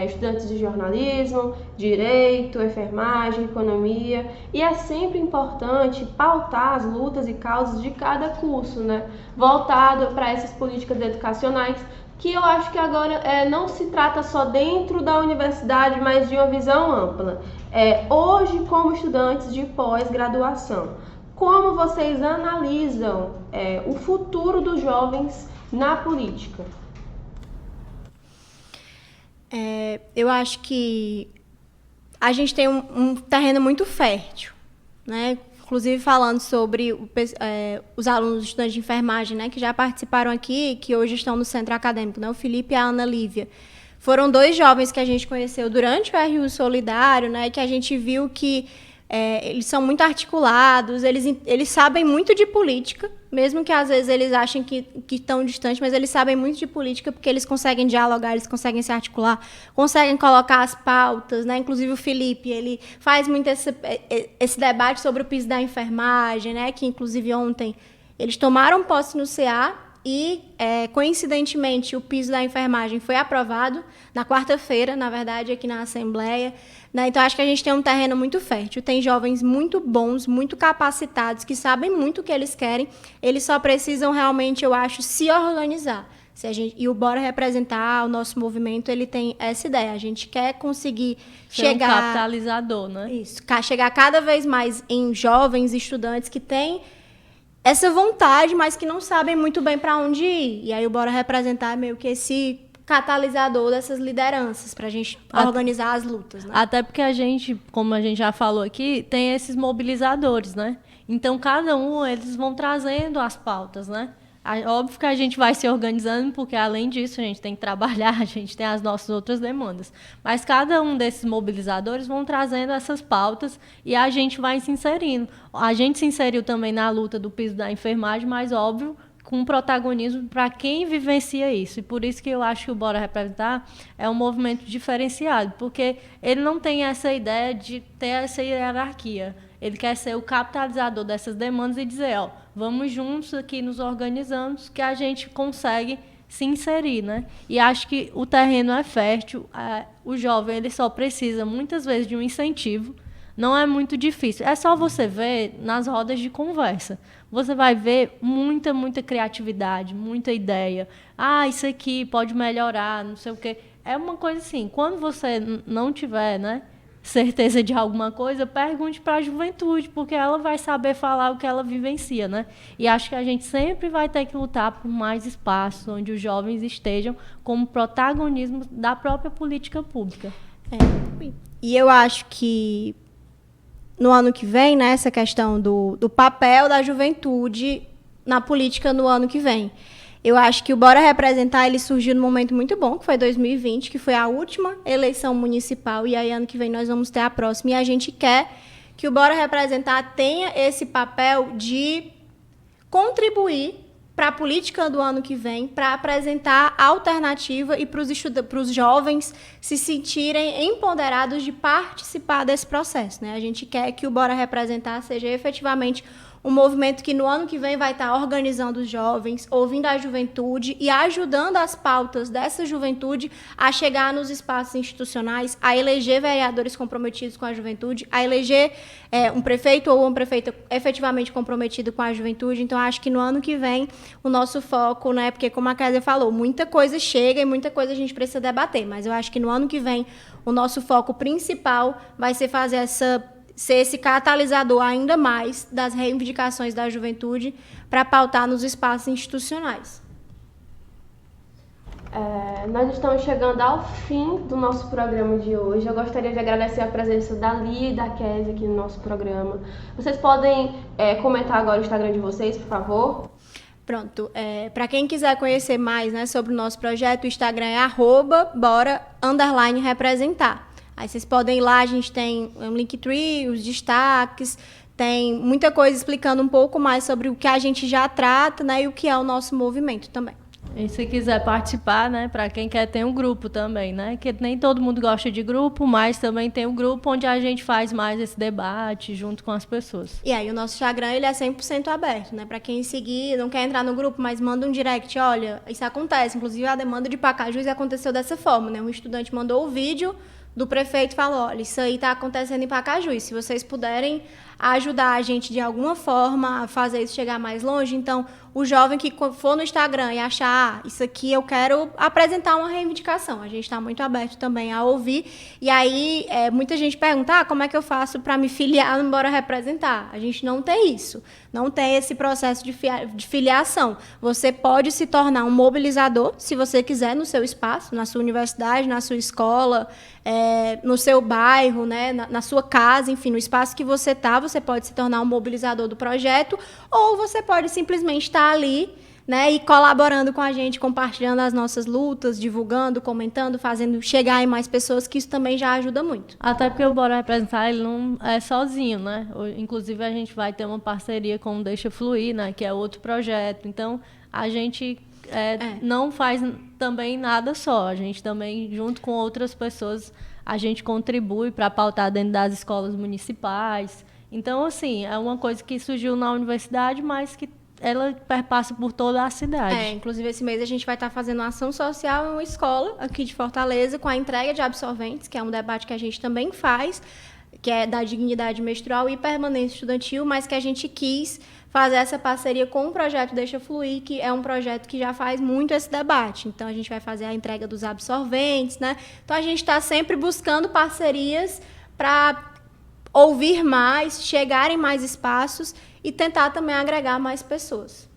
estudantes de jornalismo, direito, enfermagem, economia, e é sempre importante pautar as lutas e causas de cada curso, né? Voltado para essas políticas educacionais, que eu acho que agora não se trata só dentro da universidade, mas de uma visão ampla. Hoje, como estudantes de pós-graduação, como vocês analisam o futuro dos jovens na política? Eu acho que a gente tem um terreno muito fértil, né? Inclusive falando sobre os alunos estudantes de enfermagem, né, que já participaram aqui, que hoje estão no centro acadêmico, né, o Felipe e a Ana Lívia. Foram 2 jovens que a gente conheceu durante o RU Solidário, né, que a gente viu que eles são muito articulados, eles sabem muito de política, mesmo que às vezes eles achem que estão distantes, mas eles sabem muito de política porque eles conseguem dialogar, eles conseguem se articular, conseguem colocar as pautas, né? Inclusive o Felipe, ele faz muito esse debate sobre o piso da enfermagem, né? Que inclusive ontem eles tomaram posse no CA e, coincidentemente, o piso da enfermagem foi aprovado na quarta-feira, na verdade, aqui na Assembleia. Né? Então, acho que a gente tem um terreno muito fértil. Tem jovens muito bons, muito capacitados, que sabem muito o que eles querem. Eles só precisam realmente, eu acho, se organizar. E o Bora Representar, o nosso movimento, ele tem essa ideia. A gente quer conseguir chegar... um capitalizador, né? Isso. Chegar cada vez mais em jovens estudantes que têm essa vontade, mas que não sabem muito bem para onde ir. E aí o Bora Representar é meio que esse catalisador dessas lideranças para a gente organizar as lutas, né? Até porque a gente, como a gente já falou aqui, tem esses mobilizadores, né? Então, cada um, eles vão trazendo as pautas, né? Óbvio que a gente vai se organizando, porque, além disso, a gente tem que trabalhar, a gente tem as nossas outras demandas. Mas cada um desses mobilizadores vão trazendo essas pautas e a gente vai se inserindo. A gente se inseriu também na luta do piso da enfermagem, mas, óbvio, com protagonismo para quem vivencia isso. E por isso que eu acho que o Bora Representar é um movimento diferenciado, porque ele não tem essa ideia de ter essa hierarquia. Ele quer ser o capitalizador dessas demandas e dizer, vamos juntos aqui nos organizando que a gente consegue se inserir, né? E acho que o terreno é fértil, o jovem ele só precisa muitas vezes de um incentivo. Não é muito difícil. É só você ver nas rodas de conversa. Você vai ver muita criatividade, muita ideia. Isso aqui pode melhorar, não sei o quê. É uma coisa assim, quando você não tiver, né, certeza de alguma coisa, pergunte para a juventude, porque ela vai saber falar o que ela vivencia, né? E acho que a gente sempre vai ter que lutar por mais espaços onde os jovens estejam como protagonismo da própria política pública. E eu acho que no ano que vem, né, essa questão do papel da juventude na política no ano que vem. Eu acho que o Bora Representar ele surgiu num momento muito bom, que foi 2020, que foi a última eleição municipal, e aí ano que vem nós vamos ter a próxima. E a gente quer que o Bora Representar tenha esse papel de contribuir para a política do ano que vem, para apresentar alternativa e para os jovens se sentirem empoderados de participar desse processo, né? A gente quer que o Bora Representar seja efetivamente um movimento que no ano que vem vai estar organizando os jovens, ouvindo a juventude e ajudando as pautas dessa juventude a chegar nos espaços institucionais, a eleger vereadores comprometidos com a juventude, a eleger um prefeito ou uma prefeita efetivamente comprometido com a juventude. Então, acho que no ano que vem o nosso foco, né, porque como a Kézia falou, muita coisa chega e muita coisa a gente precisa debater, mas eu acho que no ano que vem o nosso foco principal vai ser ser esse catalisador ainda mais das reivindicações da juventude para pautar nos espaços institucionais. Nós estamos chegando ao fim do nosso programa de hoje. Eu gostaria de agradecer a presença da Lia e da Kézia aqui no nosso programa. Vocês podem comentar agora o Instagram de vocês, por favor? Pronto. Para quem quiser conhecer mais, né, sobre o nosso projeto, o Instagram é @bora_representar. Aí vocês podem ir lá, a gente tem um Linktree, os destaques, tem muita coisa explicando um pouco mais sobre o que a gente já trata, né, e o que é o nosso movimento também. E se quiser participar, né, para quem quer, tem um grupo também, né, que nem todo mundo gosta de grupo, mas também tem um grupo onde a gente faz mais esse debate junto com as pessoas. E aí o nosso Instagram, ele é 100% aberto, né, para quem seguir, não quer entrar no grupo, mas manda um direct, olha, isso acontece, inclusive a demanda de Pacajus aconteceu dessa forma, né, um estudante mandou o vídeo do prefeito e falou, olha, isso aí está acontecendo em Pacajus, se vocês puderem ajudar a gente de alguma forma a fazer isso chegar mais longe, então o jovem que for no Instagram e achar, isso aqui eu quero apresentar uma reivindicação, a gente está muito aberto também a ouvir, e aí muita gente pergunta, como é que eu faço para me filiar no Bora Representar? A gente não tem isso, não tem esse processo de filiação, você pode se tornar um mobilizador, se você quiser, no seu espaço, na sua universidade, na sua escola, no seu bairro, né, na sua casa, enfim, no espaço que você está, você pode se tornar um mobilizador do projeto, ou você pode simplesmente estar ali, né, e colaborando com a gente, compartilhando as nossas lutas, divulgando, comentando, fazendo chegar em mais pessoas, que isso também já ajuda muito. Até porque o Bora Representar, ele não é sozinho, né? Inclusive, a gente vai ter uma parceria com o Deixa Fluir, né, que é outro projeto. Então, a gente não faz também nada só. A gente também, junto com outras pessoas, a gente contribui para pautar dentro das escolas municipais. Então, assim, é uma coisa que surgiu na universidade, mas que ela perpassa por toda a cidade. Inclusive, esse mês a gente vai estar fazendo uma ação social em uma escola aqui de Fortaleza, com a entrega de absorventes, que é um debate que a gente também faz, que é da dignidade menstrual e permanência estudantil, mas que a gente quis fazer essa parceria com o projeto Deixa Fluir, que é um projeto que já faz muito esse debate. Então, a gente vai fazer a entrega dos absorventes, né? Então, a gente está sempre buscando parcerias para ouvir mais, chegar em mais espaços e tentar também agregar mais pessoas.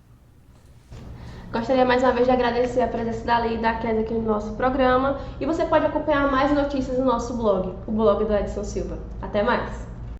Gostaria mais uma vez de agradecer a presença da Lia e da Kézia aqui no nosso programa. E você pode acompanhar mais notícias no nosso blog, o blog do Edson Silva. Até mais!